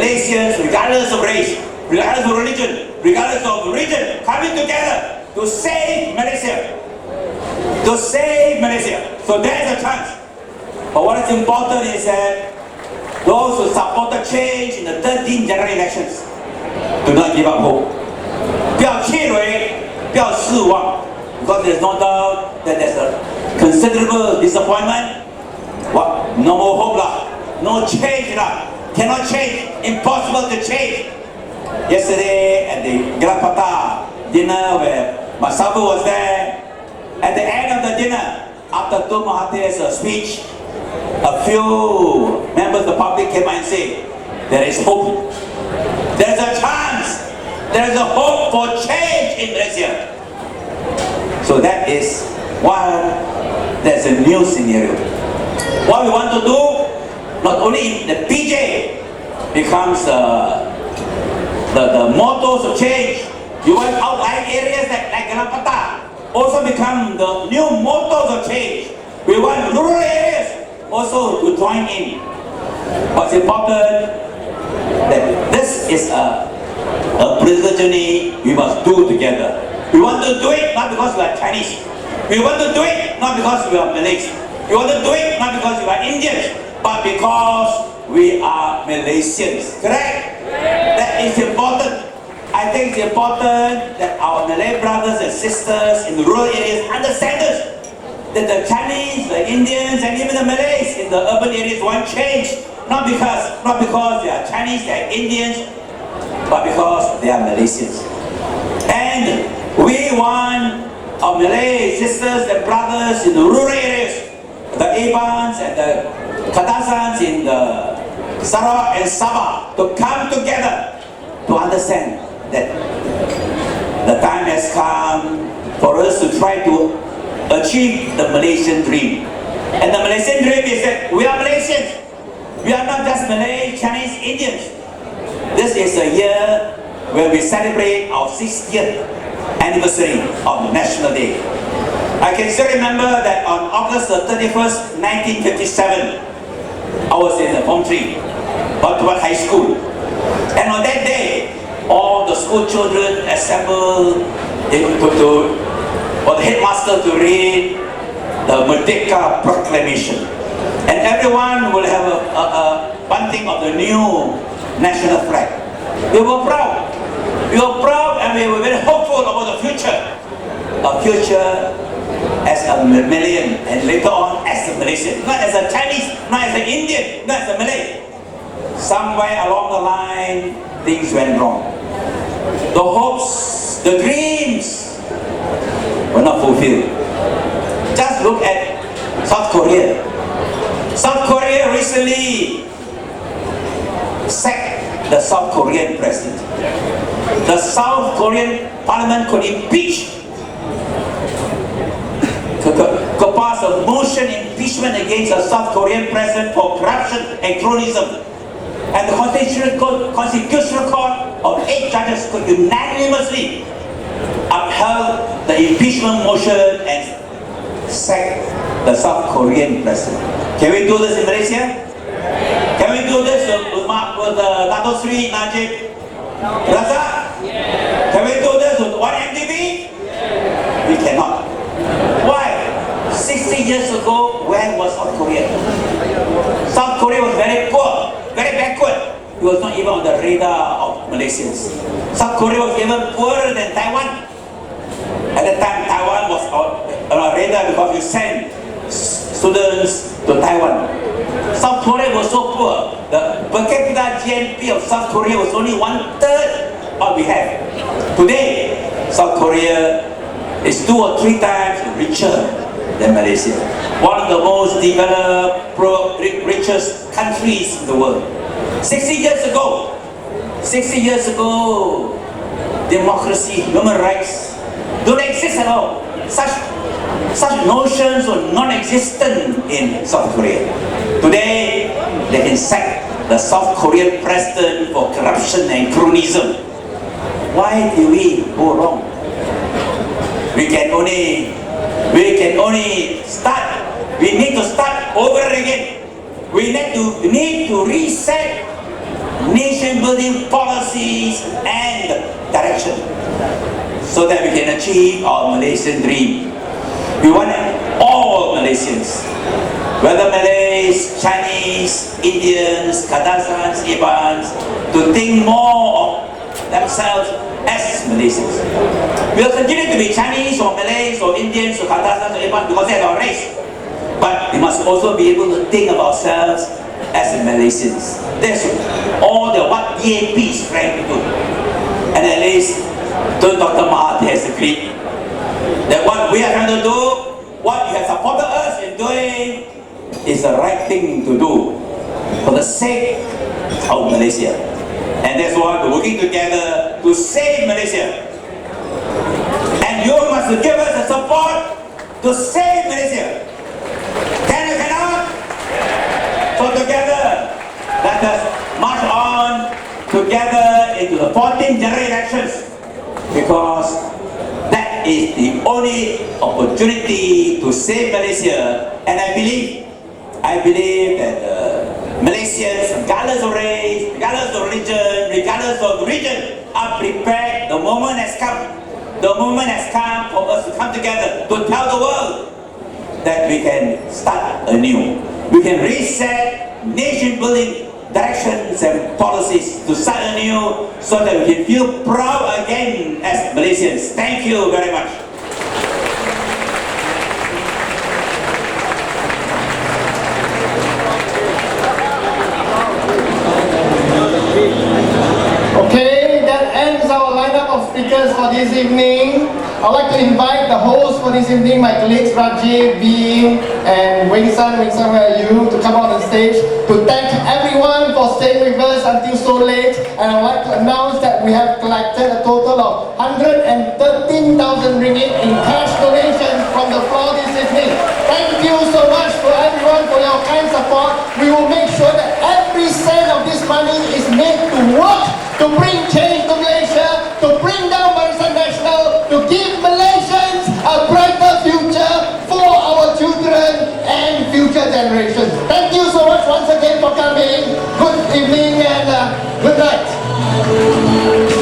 Malaysians, regardless of race, regardless of religion, regardless of region, coming together to save Malaysia. To save Malaysia. So there's a chance. But what is important is that those who supported change in the 13th general elections do not give up hope. 不要气馁，不要失望 because there's no doubt that there's a considerable disappointment. What? No more hope lah. No change lah. Cannot change. Impossible to change. Yesterday at the Grapata dinner where Masabu was there, at the end of the dinner, after Tun Mahathir's speech, a few members of the public came out and said, there is hope. There's a chance. There's a hope for change in Malaysia. So that is why there's a new scenario. What we want to do, not only in the PJ becomes the mottos of change. You want outlying areas like Galapata also become the new mottos of change. We want rural areas also to join in. What's important that this is a political journey we must do together. We want to do it not because we are Chinese. We want to do it not because we are Malays. We want to do it not because we are Indians, but because we are Malaysians. Correct? That is important. I think it's important that our Malay brothers and sisters in the rural areas understand this. That the Chinese, the Indians, and even the Malays in the urban areas want change. Not because they are Chinese, they are Indians, but because they are Malaysians. And we want our Malay sisters and brothers in the rural areas, the Abans and the Kadazans in the Sarawak and Sabah, to come together to understand that the time has come for us to try to achieve the Malaysian dream. And the Malaysian dream is that we are Malaysians. We are not just Malay, Chinese, Indians. This is a year where we celebrate our 60th anniversary of the National Day. I can still remember that on August the 31st, 1957, I was in the Form 3, Batuan High School. And on that day, all the school children assembled for the headmaster to read the Merdeka Proclamation. And everyone will have a bunting of the new national flag. We were proud. We were proud and we were very hopeful about the future. A future as a Malayan and later on as a Malaysian. Not as a Chinese, not as an Indian, not as a Malay. Somewhere along the line, things went wrong. The hopes, the dreams were not fulfilled. Just look at South Korea. South Korea recently sacked the South Korean president. The South Korean parliament could impeach, could pass a motion impeachment against the South Korean president for corruption and cronyism. And the Constitutional Court of 8 judges could unanimously upheld the impeachment motion and sack the South Korean president. Can we do this in Malaysia? Can we do this with Dato Sri Najib Razak? Can we do this with 1MDB? We cannot. Why? 60 years ago, where was South Korea? South Korea was very poor, very backward. It was not even on the radar of Malaysians. South Korea was even poorer than Taiwan. At the time, Taiwan was on our radar because we sent students to Taiwan. South Korea was so poor. The per capita GNP of South Korea was only 1/3 what we have. Today, South Korea is 2 or 3 times richer than Malaysia. One of the most developed, richest countries in the world. 60 years ago, democracy, human rights don't exist at all. Such notions were non-existent in South Korea. Today, they can sack the South Korean president for corruption and cronyism. Why did we go wrong? We can only start. We need to start over again. We need to reset nation building policies and direction so that we can achieve our Malaysian dream. We want all Malaysians, whether Malays, Chinese, Indians, Kadazans, Ibans, to think more of themselves as Malaysians. We will continue to be Chinese or Malays or Indians or Kadazans or Ibans because they are our race. But we must also be able to think of ourselves as Malaysians. That's all what DAP is trying to do. And at least Dr. Mahathir has agreed that what we are trying to do, what you have supported us in doing, is the right thing to do for the sake of Malaysia. And that's why we're working together to save Malaysia. And you must give us the support to save Malaysia. Can you cannot? So together, let us march on together into the 14th general elections, because that is the only opportunity to save Malaysia. And I believe that Malaysians, regardless of race, regardless of religion, regardless of region, are prepared. The moment has come. The moment has come for us to come together to tell the world that we can start anew. We can reset nation-building directions and policies to start anew so that we can feel proud again as Malaysians. Thank you very much. Okay, that ends our lineup of speakers for this evening. I'd like to invite the host for this evening, my colleagues Rajiv, Bing, and Wing San, where are you, to come on the stage to thank everyone for staying with us until so late. And I'd like to announce that we have collected a total of 113,000 ringgit in cash donations from the floor this evening. Thank you so much for everyone for your kind support. We will make sure that every cent of this money is made to work, to bring change to Malaysia, to bring down Barisan Nasional, to give Malaysians a brighter future for our children and future generations. Thank you so much once again for coming. Good evening and good night.